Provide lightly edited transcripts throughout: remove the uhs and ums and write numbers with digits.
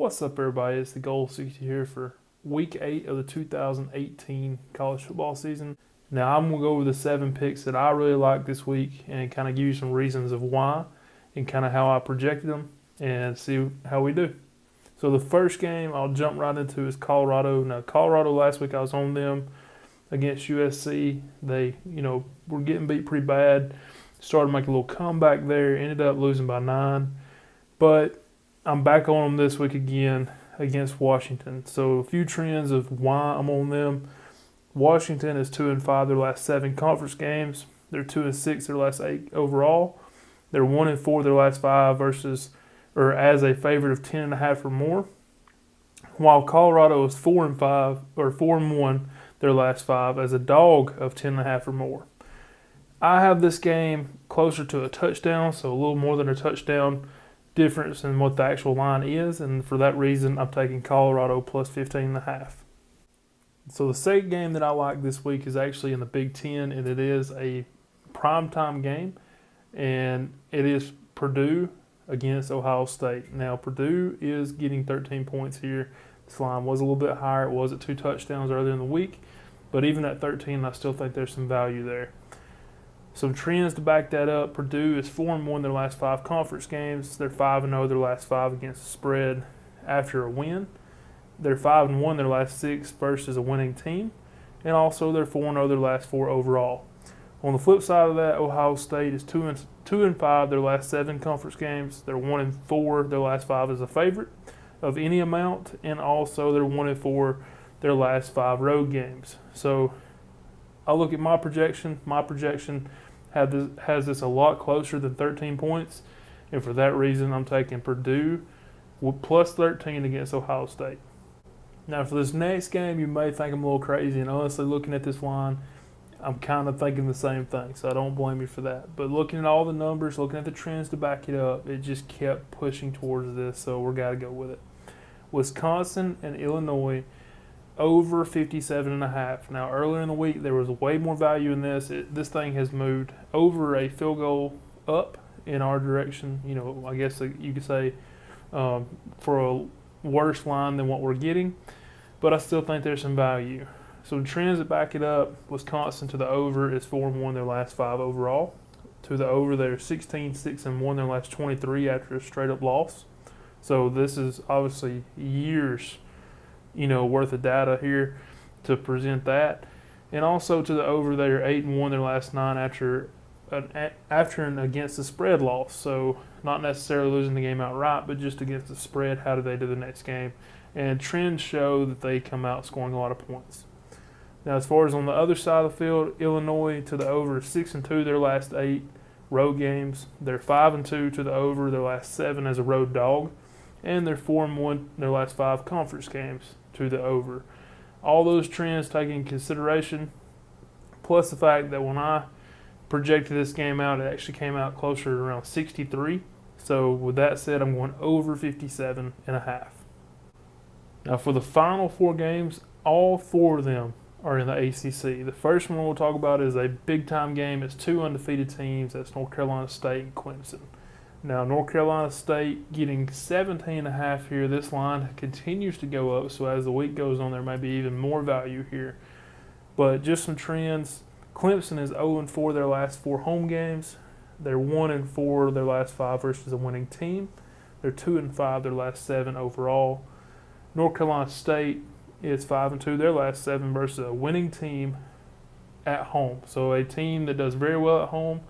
What's up, everybody? It's Thegoal60 here for Week 8 of the 2018 college football season. Now, I'm going to go over the 7 picks that I really like this week and kind of give you some reasons of why and kind of how I projected them and see how we do. So the first game I'll jump right into is Colorado. Now, Colorado, last week I was on them against USC. They, were getting beat pretty bad. Started to make a little comeback there. Ended up losing by 9. But I'm back on them this week again against Washington. So a few trends of why I'm on them. Washington is 2-5 their last 7 conference games. They're 2-6 their last 8 overall. They're 1-4 their last 5 as a favorite of 10.5 or more. While Colorado is 4-5 or 4-1 their last 5 as a dog of 10.5 or more. I have this game closer to a touchdown, so a little more than a touchdown difference in what the actual line is, and for that reason I'm taking Colorado plus 15.5. So the second game that I like this week is actually in the Big Ten, and it is a primetime game, and it is Purdue against Ohio State. Now Purdue is getting 13 points here. This line was a little bit higher. It was at 2 touchdowns earlier in the week, but even at 13 I still think there's some value there. Some trends to back that up. Purdue is 4-1 their last 5 conference games. They're 5-0 their last 5 against the spread after a win. They're 5-1 their last 6 versus a winning team. And also they're 4-0 their last 4 overall. On the flip side of that, Ohio State is 2-5 their last 7 conference games. They're 1-4 their last 5 as a favorite of any amount. And also they're 1-4 their last 5 road games. So I look at my projection. My projection has this a lot closer than 13 points, and for that reason, I'm taking Purdue with plus 13 against Ohio State. Now, for this next game, you may think I'm a little crazy, and honestly, looking at this line, I'm kind of thinking the same thing, so I don't blame you for that. But looking at all the numbers, looking at the trends to back it up, it just kept pushing towards this, so we're got to go with it. Wisconsin and Illinois over 57.5. Now, earlier in the week, there was way more value in this. This thing has moved over a field goal up in our direction. I guess you could say for a worse line than what we're getting. But I still think there's some value. So the trends that back it up, Wisconsin to the over is 4-1 their last 5 overall. To the over, they're 16-6-1 their last 23 after a straight-up loss. So this is obviously years worth of data here to present that. And also to the over, they're 8-1 their last 9 after an against the spread loss. So not necessarily losing the game outright, but just against the spread. How do they do the next game? And trends show that they come out scoring a lot of points. Now, as far as on the other side of the field, Illinois to the over 6-2 their last 8 road games. They're 5-2 to the over their last 7 as a road dog. And they're 4-1 their last 5 conference games to the over. All those trends taken into consideration, plus the fact that when I projected this game out, it actually came out closer to around 63. So with that said, I'm going over 57.5. Now for the final 4 games, all 4 of them are in the ACC. The first one we'll talk about is a big-time game. It's 2 undefeated teams. That's North Carolina State and Clemson. Now, North Carolina State getting 17.5 here. This line continues to go up, so as the week goes on, there may be even more value here. But just some trends. Clemson is 0-4 their last 4 home games. They're 1-4 their last 5 versus a winning team. They're 2-5 their last 7 overall. North Carolina State is 5-2 their last 7 versus a winning team at home. So a team that does very well at home.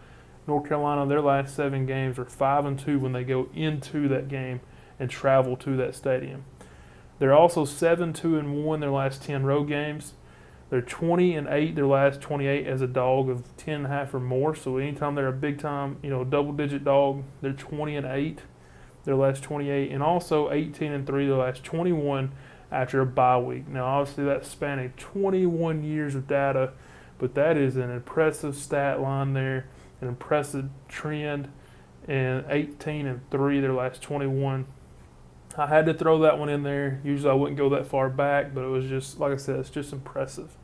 North Carolina, their last 7 games are 5-2 when they go into that game and travel to that stadium. They're also 7-2-1 their last 10 road games. They're 20-8 their last 28 as a dog of 10.5 or more. So anytime they're a big time, double-digit dog, they're 20-8 their last 28, and also 18-3 their last 21 after a bye week. Now, obviously, that's spanning 21 years of data, but that is an impressive stat line there. An impressive trend, and 18-3 their last 21. I had to throw that one in there. Usually I wouldn't go that far back, but it was just, like I said, it's just impressive.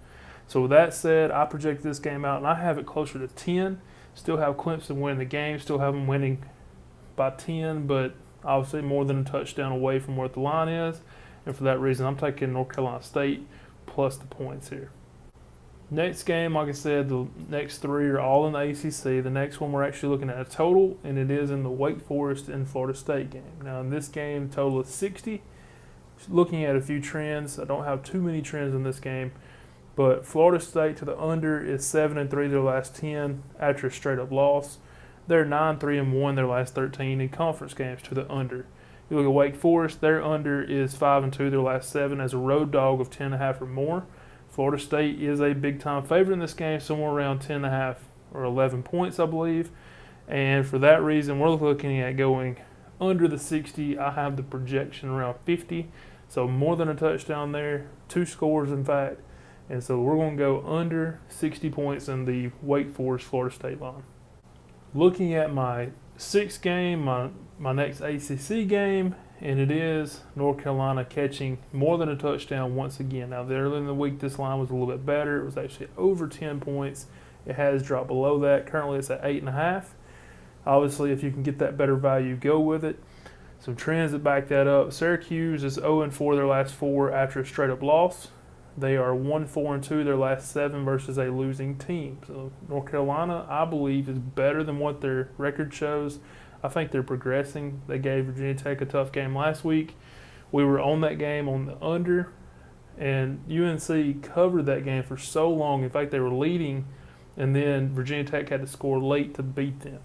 So with that said, I project this game out, and I have it closer to 10. Still have Clemson winning the game. Still have them winning by 10, but obviously more than a touchdown away from what the line is. And for that reason, I'm taking North Carolina State plus the points here. Next game, like I said, the next three are all in the ACC. The next one we're actually looking at a total, and it is in the Wake Forest and Florida State game. Now in this game, total is 60. Looking at a few trends, I don't have too many trends in this game, but Florida State to the under is 7-3 their last 10 after a straight up loss. They're 9-3-1 their last 13 in conference games to the under. You look at Wake Forest, their under is 5-2 their last 7 as a road dog of 10.5 or more. Florida State is a big-time favorite in this game, somewhere around 10.5 or 11 points, I believe. And for that reason, we're looking at going under the 60. I have the projection around 50, so more than a touchdown there, 2 scores in fact. And so we're going to go under 60 points in the Wake Forest-Florida State line. Looking at my sixth game, my next ACC game, and it is North Carolina catching more than a touchdown once again. Now, earlier in the week, this line was a little bit better. It was actually over 10 points. It has dropped below that. Currently, it's at 8.5. Obviously, if you can get that better value, go with it. Some trends that back that up. Syracuse is 0-4 their last 4 after a straight-up loss. They are 1-4-2 their last 7 versus a losing team. So North Carolina, I believe, is better than what their record shows. I think they're progressing. They gave Virginia Tech a tough game last week. We were on that game on the under, and UNC covered that game for so long. In fact, they were leading, and then Virginia Tech had to score late to beat them.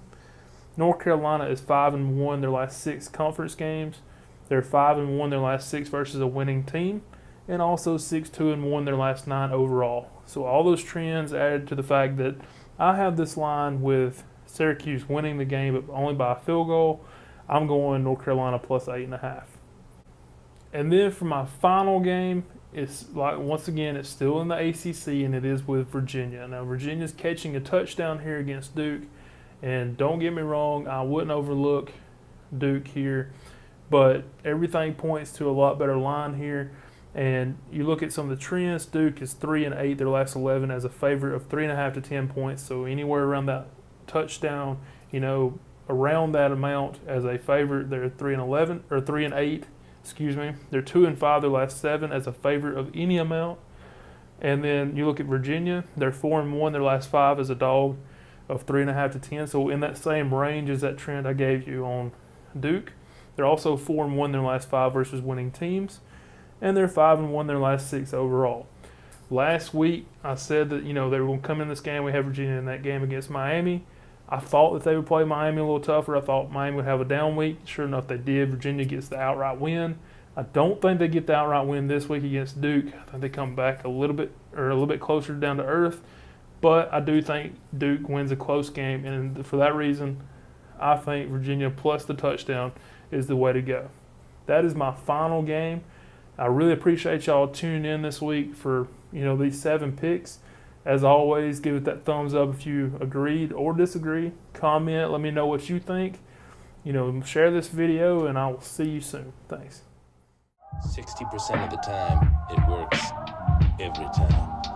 North Carolina is 5-1 their last 6 conference games. They're 5-1 their last 6 versus a winning team, and also 6-2-1 their last 9 overall. So all those trends added to the fact that I have this line with Syracuse winning the game, but only by a field goal. I'm going North Carolina plus 8.5. And then for my final game, it's like once again, it's still in the ACC, and it is with Virginia. Now Virginia's catching a touchdown here against Duke, and don't get me wrong, I wouldn't overlook Duke here, but everything points to a lot better line here. And you look at some of the trends. Duke is 3-8 their last 11 as a favorite of 3.5 to 10 points. So anywhere around that touchdown, around that amount as a favorite. They're 3-11 or 3-8. Excuse me. They're 2-5 their last 7 as a favorite of any amount. And then you look at Virginia. They're 4-1 their last 5 as a dog of 3.5 to 10. So in that same range as that trend I gave you on Duke. They're also 4-1 their last 5 versus winning teams, and they're 5-1 their last 6 overall. Last week I said that they were going to come in this game. We had Virginia in that game against Miami. I thought that they would play Miami a little tougher. I thought Miami would have a down week. Sure enough, they did. Virginia gets the outright win. I don't think they get the outright win this week against Duke. I think they come back a little bit closer down to earth. But I do think Duke wins a close game, and for that reason, I think Virginia plus the touchdown is the way to go. That is my final game. I really appreciate y'all tuning in this week for these 7 picks. As always, give it that thumbs up if you agreed or disagree. Comment, let me know what you think. Share this video, and I will see you soon. Thanks. 60% of the time, it works every time.